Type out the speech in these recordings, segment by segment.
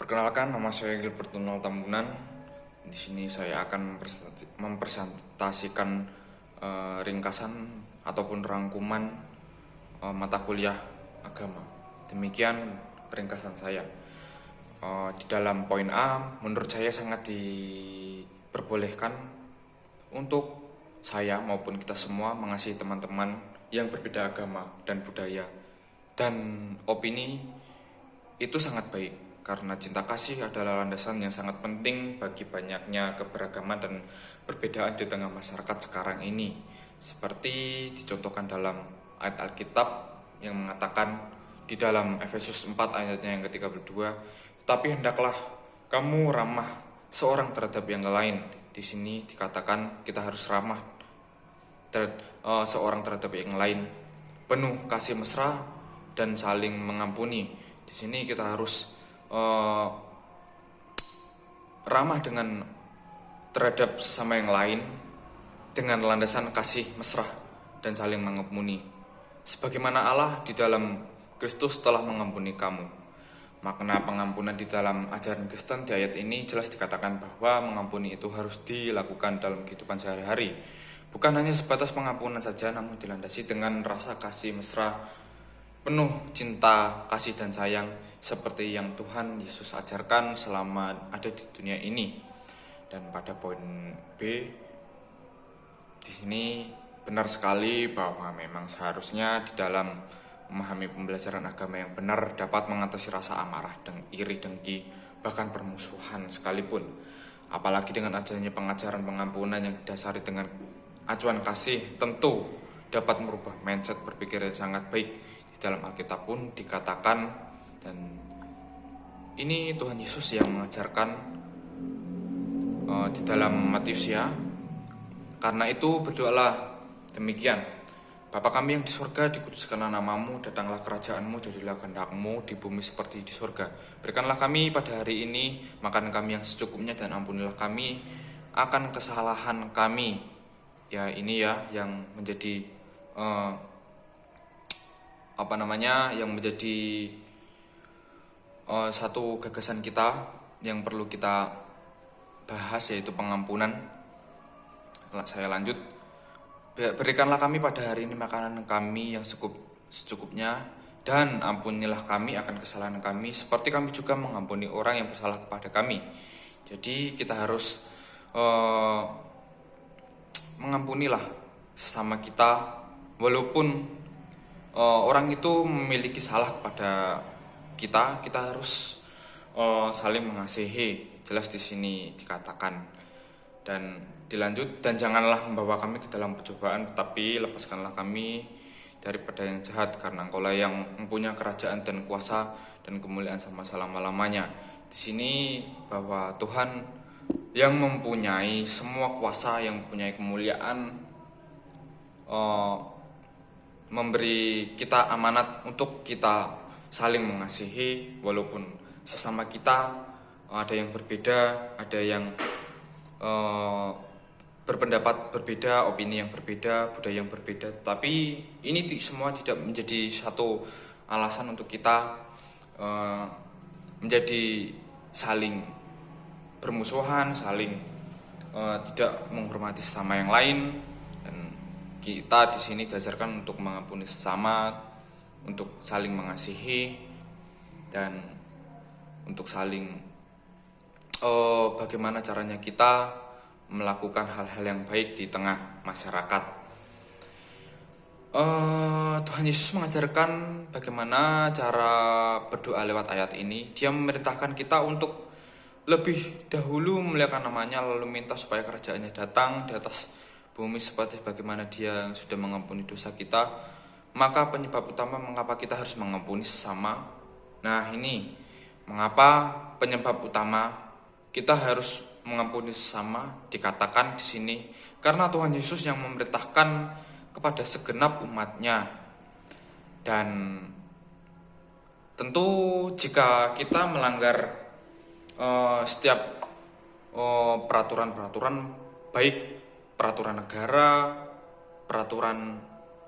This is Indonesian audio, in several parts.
Perkenalkan, nama saya Gilbert Donald Tambunan. Di sini saya akan mempresentasikan ringkasan ataupun rangkuman mata kuliah agama. Demikian ringkasan saya. Di dalam poin A, menurut saya sangat diperbolehkan untuk saya maupun kita semua mengasihi teman-teman yang berbeda agama dan budaya. Dan opini itu sangat baik, karena cinta kasih adalah landasan yang sangat penting bagi banyaknya keberagaman dan perbedaan di tengah masyarakat sekarang ini. Seperti dicontohkan dalam ayat Alkitab yang mengatakan di dalam Efesus 4 ayatnya yang ke-32, "Tapi hendaklah kamu ramah seorang terhadap yang lain." Di sini dikatakan kita harus ramah seorang terhadap yang lain, penuh kasih mesra dan saling mengampuni. Di sini kita harus ramah terhadap sesama yang lain dengan landasan kasih mesra dan saling mengampuni, sebagaimana Allah di dalam Kristus telah mengampuni kamu. Makna pengampunan di dalam ajaran Kristen di ayat ini jelas dikatakan bahwa mengampuni itu harus dilakukan dalam kehidupan sehari-hari, bukan hanya sebatas pengampunan saja, namun dilandasi dengan rasa kasih mesra, penuh cinta, kasih dan sayang seperti yang Tuhan Yesus ajarkan selama ada di dunia ini. Dan pada poin B, di sini benar sekali bahwa memang seharusnya di dalam memahami pembelajaran agama yang benar dapat mengatasi rasa amarah dan iri dengki, bahkan permusuhan sekalipun. Apalagi dengan adanya pengajaran pengampunan yang didasari dengan acuan kasih, tentu dapat merubah mindset berpikir yang sangat baik. Di dalam Alkitab pun dikatakan, dan ini Tuhan Yesus yang mengajarkan di dalam Matius ya. Karena itu berdoalah demikian: Bapa kami yang di surga, dikuduskanlah namamu, datanglah kerajaanmu, jadilah kehendakmu di bumi seperti di surga. Berikanlah kami pada hari ini makan kami yang secukupnya, dan ampunilah kami akan kesalahan kami. Ya, ini ya yang menjadi yang menjadi satu gagasan kita yang perlu kita bahas, yaitu pengampunan. Saya lanjut. Berikanlah kami pada hari ini makanan kami yang secukupnya, dan ampunilah kami akan kesalahan kami seperti kami juga mengampuni orang yang bersalah kepada kami. Jadi kita harus mengampunilah sesama kita, walaupun orang itu memiliki salah kepada kita harus saling mengasihi. Jelas di sini dikatakan. Dan dilanjut, dan janganlah membawa kami ke dalam pencobaan, tetapi lepaskanlah kami daripada yang jahat, karena Engkaulah yang mempunyai kerajaan dan kuasa dan kemuliaan sama selama-lamanya. Di sini bahwa Tuhan yang mempunyai semua kuasa, yang mempunyai kemuliaan, memberi kita amanat untuk kita saling mengasihi, walaupun sesama kita ada yang berbeda, ada yang berpendapat berbeda, opini yang berbeda, budaya yang berbeda. Tapi ini semua tidak menjadi satu alasan untuk kita menjadi saling bermusuhan, saling tidak menghormati sesama yang lain. Dan kita di sini diajarkan untuk mengampuni sesama, untuk saling mengasihi, dan untuk saling bagaimana caranya kita melakukan hal-hal yang baik di tengah masyarakat. Tuhan Yesus mengajarkan bagaimana cara berdoa lewat ayat ini. Dia memerintahkan kita untuk lebih dahulu memuliakan namanya, lalu minta supaya kerajaannya datang di atas bumi seperti bagaimana Dia sudah mengampuni dosa kita. Maka penyebab utama mengapa kita harus mengampuni sesama. Nah, ini mengapa penyebab utama kita harus mengampuni sesama dikatakan di sini, karena Tuhan Yesus yang memerintahkan kepada segenap umatnya. Dan tentu jika kita melanggar setiap peraturan-peraturan, baik peraturan negara, peraturan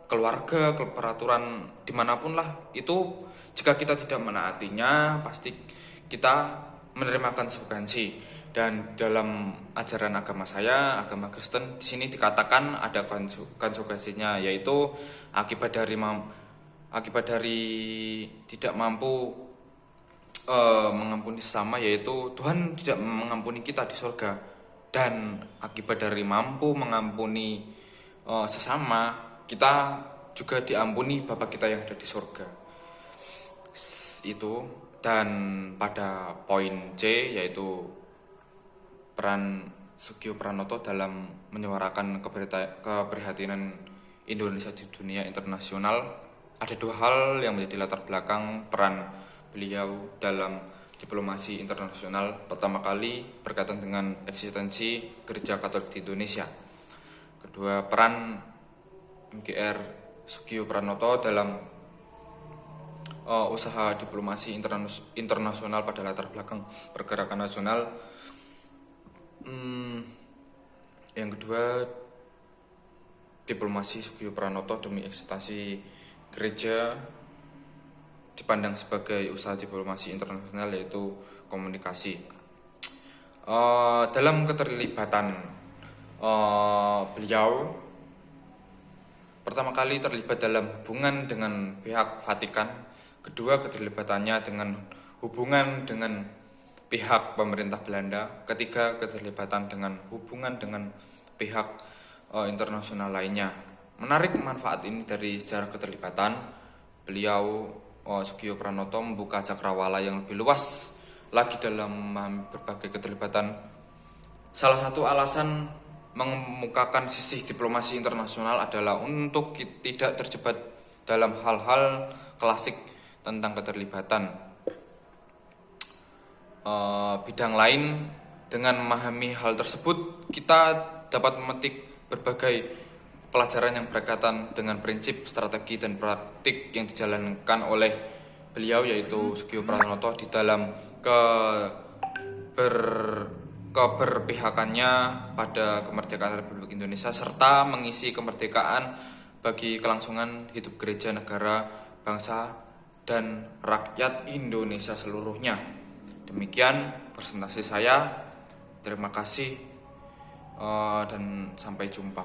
keluarga, peraturan dimanapun lah, itu jika kita tidak menaatinya, pasti kita menerima konsekuensi. Dan dalam ajaran agama saya, agama Kristen, di sini dikatakan ada konsekuensinya, yaitu akibat dari tidak mampu mengampuni sesama, yaitu Tuhan tidak mengampuni kita di surga. Dan akibat dari mampu mengampuni sesama, kita juga diampuni Bapa kita yang ada di surga. Itu. Dan pada poin C, yaitu peran Sugio Pranoto dalam menyuarakan keprihatinan Indonesia di dunia internasional, ada dua hal yang menjadi latar belakang peran beliau dalam diplomasi internasional. Pertama kali berkaitan dengan eksistensi Gereja Katolik di Indonesia. Kedua, peran MGR Sugio Pranoto dalam usaha diplomasi internasional pada latar belakang pergerakan nasional. Yang kedua, diplomasi Sugio Pranoto demi eksistensi gereja dipandang sebagai usaha diplomasi internasional, yaitu komunikasi. Dalam keterlibatan beliau pertama kali terlibat dalam hubungan dengan pihak Vatikan. Kedua, keterlibatannya dengan hubungan dengan pihak pemerintah Belanda. Ketiga, keterlibatan dengan hubungan dengan pihak internasional lainnya. Menarik manfaat ini dari sejarah keterlibatan beliau, Sugio Pranoto membuka cakrawala yang lebih luas lagi dalam memahami berbagai keterlibatan. Salah satu alasan mengemukakan sisi diplomasi internasional adalah untuk tidak terjebak dalam hal-hal klasik tentang keterlibatan bidang lain. Dengan memahami hal tersebut, kita dapat memetik berbagai pelajaran yang berkaitan dengan prinsip, strategi, dan praktik yang dijalankan oleh beliau, yaitu Sugio Pranoto, di dalam keberpihakannya pada kemerdekaan Republik Indonesia, serta mengisi kemerdekaan bagi kelangsungan hidup gereja, negara, bangsa, dan rakyat Indonesia seluruhnya. Demikian presentasi saya. Terima kasih dan sampai jumpa.